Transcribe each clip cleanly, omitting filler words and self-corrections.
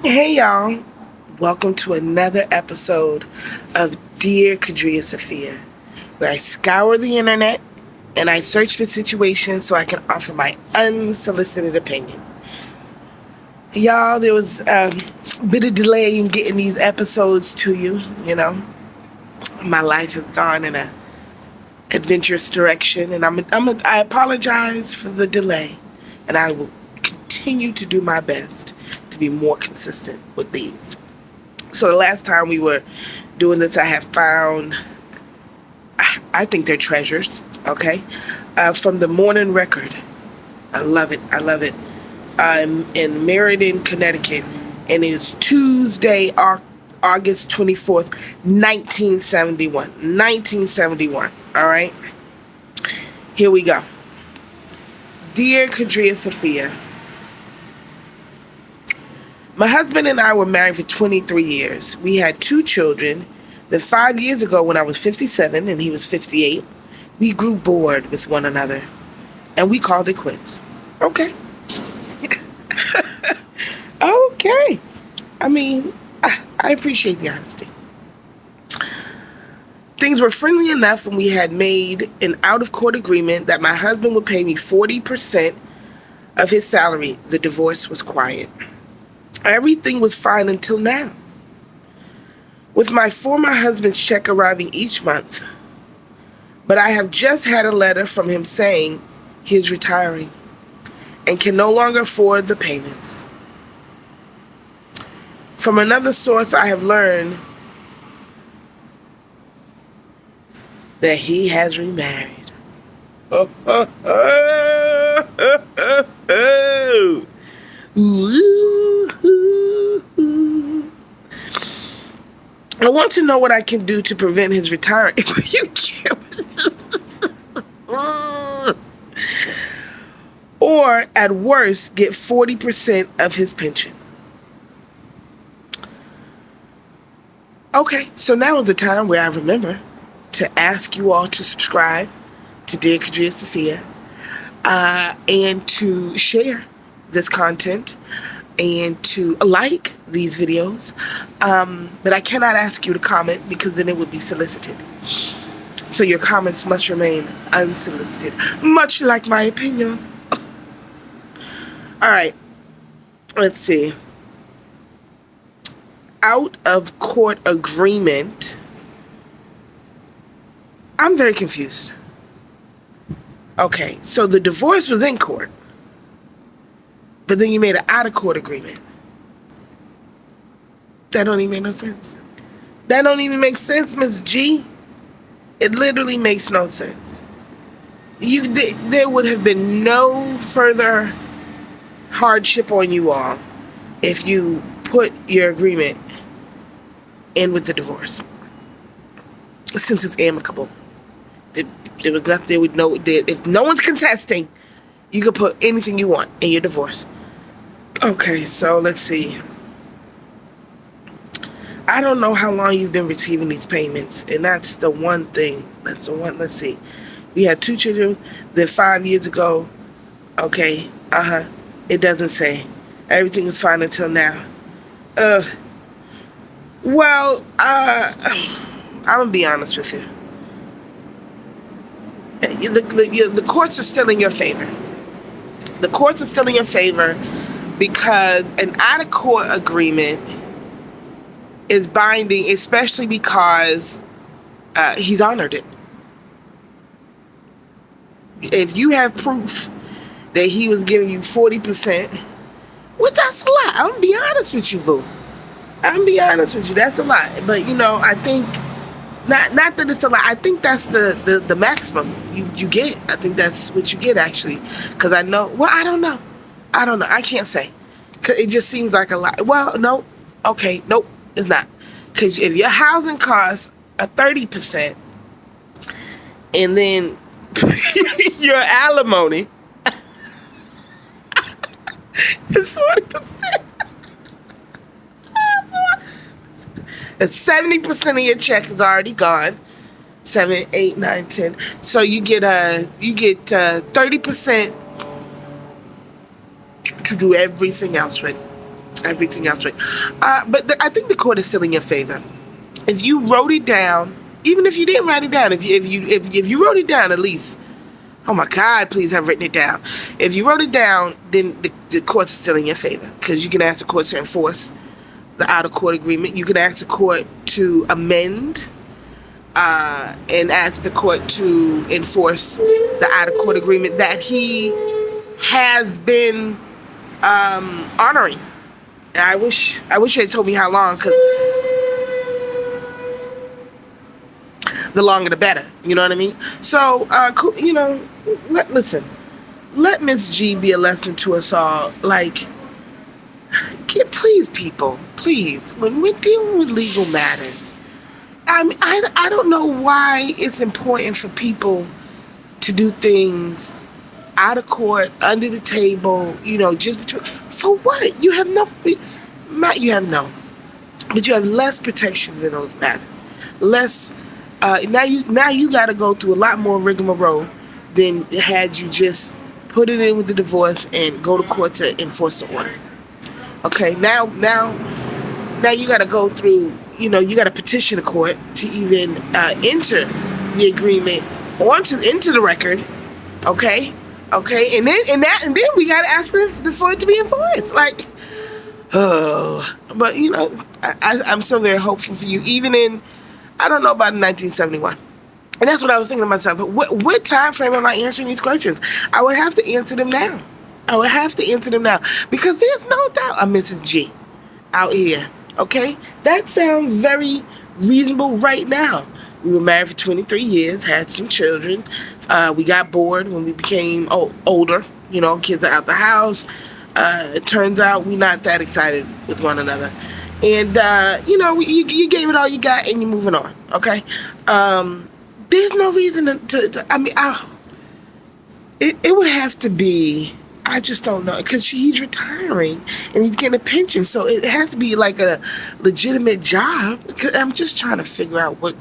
Hey y'all, welcome to another episode of Dear Qadriyyah Safiyyah, where I scour the internet and I search for situations so I can offer my unsolicited opinion. Y'all, there was a bit of delay in getting these episodes to you, My life has gone in a adventurous direction, and I apologize for the delay, and I will continue to do my best to be more consistent with these. So the last time we were doing this, I have found, I think they're treasures, okay? From the Morning Record. I love it. I'm in Meriden, Connecticut, and it's Tuesday, August 24th, 1971. 1971, all right? Here we go. Dear Qadriyyah Safiyyah, my husband and I were married for 23 years. We had 2 children. Then 5 years ago, when I was 57 and he was 58, we grew bored with one another, and we called it quits. Okay. Okay. I appreciate the honesty. Things were friendly enough when we had made an out-of-court agreement that my husband would pay me 40% of his salary. The divorce was quiet. Everything was fine until now. With my former husband's check arriving each month, but I have just had a letter from him saying he is retiring and can no longer afford the payments. From another source, I have learned that he has remarried. I want to know what I can do to prevent his retirement. You can't. Or, at worst, get 40% of his pension. Okay, so now is the time where I remember to ask you all to subscribe to Dear Qadriyyah Safiyyah, and to share this content and to like these videos. But I cannot ask you to comment because then it would be solicited. So your comments must remain unsolicited, much like my opinion. All right, let's see. Out of court agreement. I'm very confused. Okay, so the divorce was in court, but then you made an out-of-court agreement. That don't even make no sense. That don't even make sense, Miss G. It literally makes no sense. There would have been no further hardship on you all if you put your agreement in with the divorce, since it's amicable. There was nothing. If no one's contesting, you can put anything you want in your divorce. Okay, so let's see. I don't know how long you've been receiving these payments, and that's the one thing. That's the one. Let's see. We had 2 children. Then 5 years ago. Okay. It doesn't say. Everything was fine until now. Well, I'm gonna be honest with you. The courts are still in your favor. The courts are still in your favor because an out-of-court agreement is binding, especially because he's honored it. If you have proof that he was giving you 40%, well, that's a lot. I'm gonna be honest with you, boo. I'm gonna be honest with you. That's a lot. But I think not that it's a lot. I think that's the maximum you get. I think that's what you get, actually. Because I know. Well, I don't know. I can't say. Cause it just seems like a lot. Well, no. Okay, nope. It's not. Because if your housing costs a 30%, and then your alimony is 40%. That's 70% of your check is already gone. 7, 8, 9, 10. So you get 30% to do everything else with. Everything else right. But I think the court is still in your favor. If you wrote it down, even if you didn't write it down, if you wrote it down at least, oh my God, please have written it down. If you wrote it down, then the courts are still in your favor, because you can ask the court to enforce the out of court agreement. You can ask the court to amend and ask the court to enforce the out of court agreement that he has been honoring. I wish you had told me how long, because the longer the better. You know what I mean? So, listen. Let Miss G be a lesson to us all. Like, please, people, please, when we're dealing with legal matters, I don't know why it's important for people to do things out of court, under the table, just between. For what? You have but you have less protections in those matters. Less. Now you got to go through a lot more rigmarole than had you just put it in with the divorce and go to court to enforce the order. Okay, now you got to go through. You got to petition the court to even enter the agreement into the record. Okay, and then we got to ask for it to be enforced. Like, but I'm still very hopeful for you, even in. I don't know about 1971. And that's what I was thinking to myself. What time frame am I answering these questions? I would have to answer them now. Because there's no doubt I'm Mrs. G out here. Okay? That sounds very reasonable right now. We were married for 23 years, had some children. We got bored when we became older. Kids are out the house. It turns out we're not that excited with one another. And, you gave it all you got and you're moving on, okay? There's no reason it would have to be, I just don't know, because he's retiring and he's getting a pension, so it has to be like a legitimate job. I'm just trying to figure out what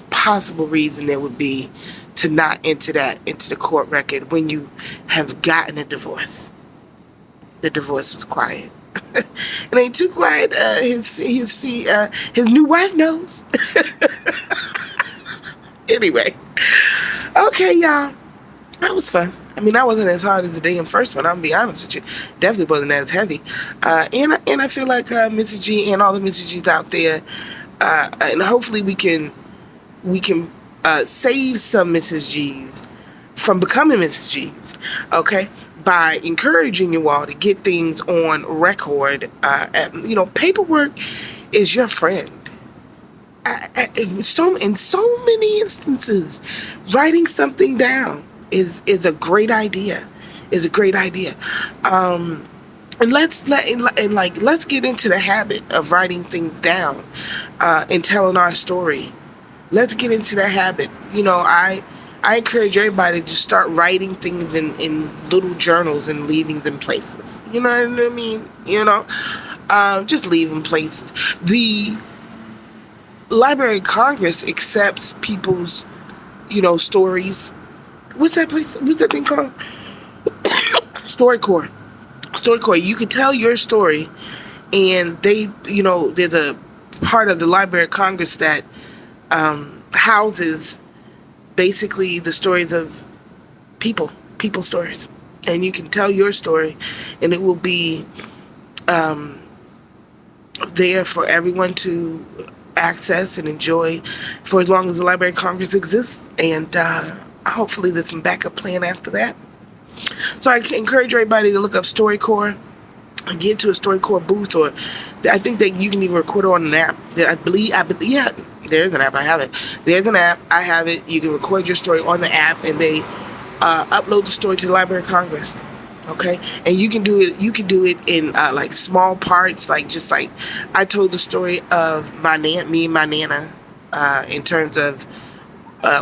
possible reason there would be to not enter that into the court record when you have gotten a divorce. The divorce was quiet. It ain't too quiet. His new wife knows. Anyway, okay, y'all. That was fun. I mean, that wasn't as hard as the damn first one. I'm gonna be honest with you. Definitely wasn't as heavy. And I feel like Mrs. G and all the Mrs. G's out there, and hopefully we can save some Mrs. G's from becoming Mrs. G's. Okay. By encouraging you all to get things on record. Paperwork is your friend. In so many instances, writing something down is a great idea. And let's get into the habit of writing things down and telling our story. Let's get into the habit. I encourage everybody to start writing things in little journals and leaving them places. You know what I mean? Just leave them places. The Library of Congress accepts people's, stories. What's that place? What's that thing called? StoryCorps. StoryCorps. You can tell your story, and they, there's a part of the Library of Congress that houses basically the stories of people stories, and you can tell your story, and it will be there for everyone to access and enjoy for as long as the Library of Congress exists, and hopefully there's some backup plan after that. So I encourage everybody to look up StoryCorps and get to a StoryCorps booth, or I think that you can even record it on an app. I believe, yeah, there's an app. I have it. There's an app. I have it. You can record your story on the app, and they upload the story to the Library of Congress. Okay, and you can do it. You can do it in like small parts, just like I told the story of me and my nana, in terms of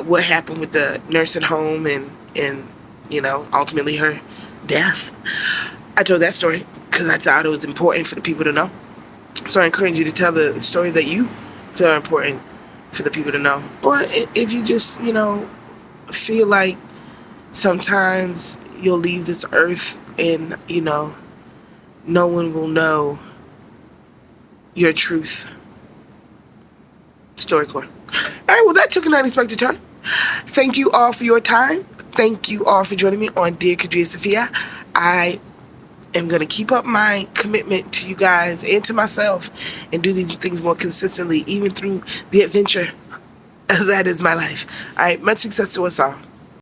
what happened with the nursing home and ultimately her death. I told that story because I thought it was important for the people to know. So I encourage you to tell the story that you feel are important for the people to know. Or if you just, feel like sometimes you'll leave this earth and, no one will know your truth. StoryCorps. All right, well, that took an unexpected turn. Thank you all for your time. Thank you all for joining me on Dear Qadriyyah Safiyyah. I am going to keep up my commitment to you guys and to myself and do these things more consistently, even through the adventure that is my life. All right, much success to us all.